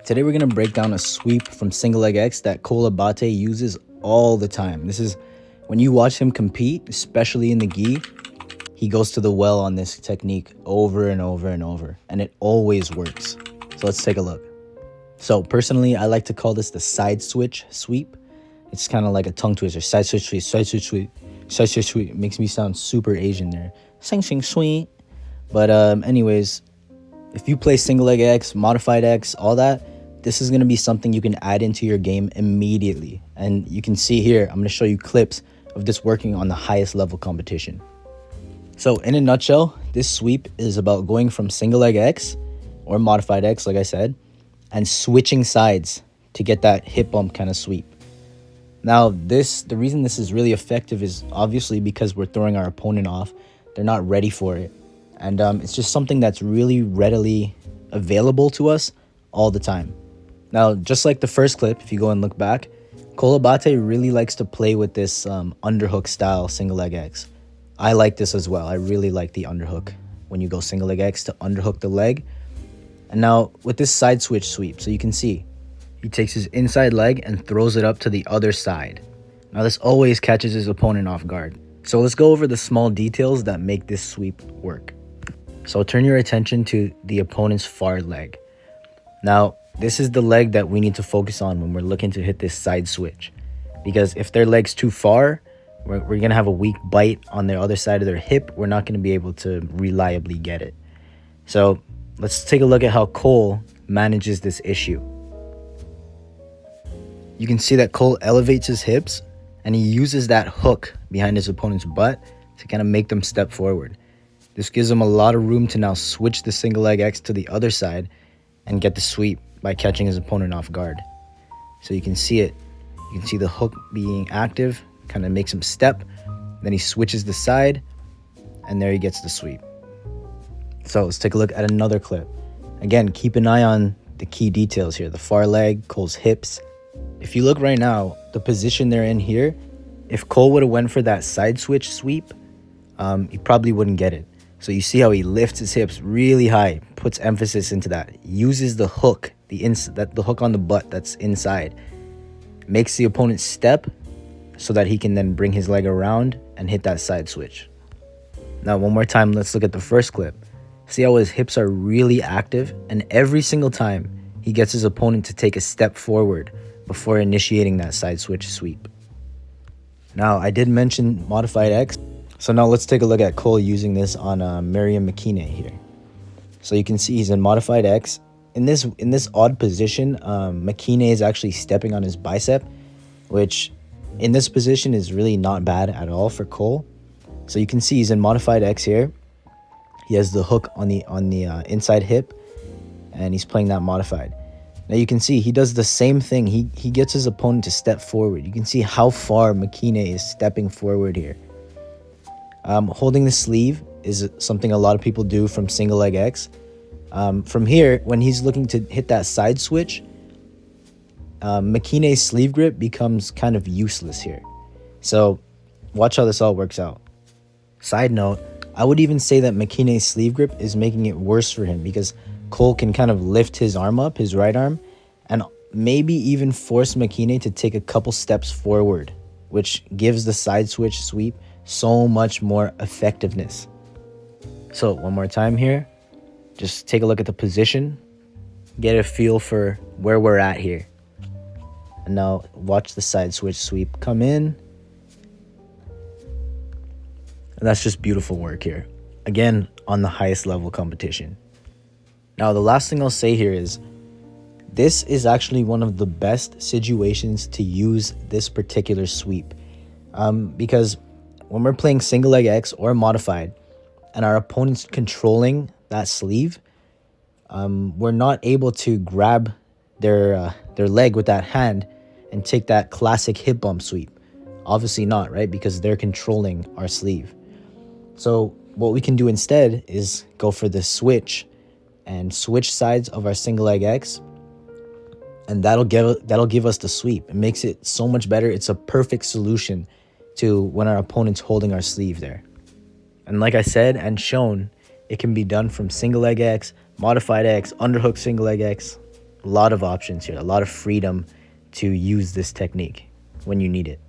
Today we're going to break down a sweep from single leg X that Cole Abate uses all the time. This is when you watch him compete, especially in the gi, he goes to the well on this technique over and over and over, and it always works. So let's take a look. So personally, I like to call this the side switch sweep. It's kind of like a tongue twister. Side switch sweep, side switch sweep, side switch sweep. It makes me sound super Asian there. Sing sing sweet. But anyways, if you play single leg X, modified X, all that, this is going to be something you can add into your game immediately. And you can see here, I'm going to show you clips of this working on the highest level competition. So in a nutshell, this sweep is about going from single leg X or modified X, like I said, and switching sides to get that hip bump kind of sweep. Now, the reason this is really effective is obviously because we're throwing our opponent off. They're not ready for it. And it's just something that's really readily available to us all the time. Now, just like the first clip, if you go and look back, Cole Abate really likes to play with this underhook style single leg X. I like this as well. I really like the underhook when you go single leg X to underhook the leg. And now with this side switch sweep, so you can see he takes his inside leg and throws it up to the other side. Now this always catches his opponent off guard. So let's go over the small details that make this sweep work. So turn your attention to the opponent's far leg. Now, this is the leg that we need to focus on when we're looking to hit this side switch. Because if their leg's too far, we're going to have a weak bite on the other side of their hip. We're not going to be able to reliably get it. So let's take a look at how Cole manages this issue. You can see that Cole elevates his hips and he uses that hook behind his opponent's butt to kind of make them step forward. This gives him a lot of room to now switch the single leg X to the other side and get the sweep by catching his opponent off guard. So you can see it. You can see the hook being active, kind of makes him step. Then he switches the side, and there he gets the sweep. So let's take a look at another clip. Again, keep an eye on the key details here. The far leg, Cole's hips. If you look right now, the position they're in here, if Cole would have went for that side switch sweep, he probably wouldn't get it. So you see how he lifts his hips really high, puts emphasis into that, uses the hook, the hook on the butt that's inside, makes the opponent step so that he can then bring his leg around and hit that side switch. Now, one more time, let's look at the first clip. See how his hips are really active, and every single time he gets his opponent to take a step forward before initiating that side switch sweep. Now, I did mention modified X. So now let's take a look at Cole using this on Miriam Makine here. So you can see he's in modified X. In this odd position, Makine is actually stepping on his bicep, which in this position is really not bad at all for Cole. So you can see he's in modified X here. He has the hook on the inside hip, and he's playing that modified. Now you can see he does the same thing. He gets his opponent to step forward. You can see how far Makine is stepping forward here. Holding the sleeve is something a lot of people do from single leg X. From here, when he's looking to hit that side switch, Makine's sleeve grip becomes kind of useless here. So watch how this all works out. Side note, I would even say that Makine's sleeve grip is making it worse for him because Cole can kind of lift his arm up, his right arm, and maybe even force Makine to take a couple steps forward, which gives the side switch sweep so much more effectiveness. So one more time here, just take a look at the position, get a feel for where we're at here. And now watch the side switch sweep come in. And that's just beautiful work here. Again, on the highest level competition. Now the last thing I'll say here is, this is actually one of the best situations to use this particular sweep. Because when we're playing single leg X or modified and our opponent's controlling that sleeve, we're not able to grab their leg with that hand and take that classic hip bump sweep. Obviously not, right? Because they're controlling our sleeve. So what we can do instead is go for the switch and switch sides of our single leg X, and that'll give us the sweep. It makes it so much better. It's a perfect solution to when our opponent's holding our sleeve there. And like I said and shown, it can be done from single leg X, modified X, underhook single leg X, A lot of options here, a lot of freedom to use this technique when you need it.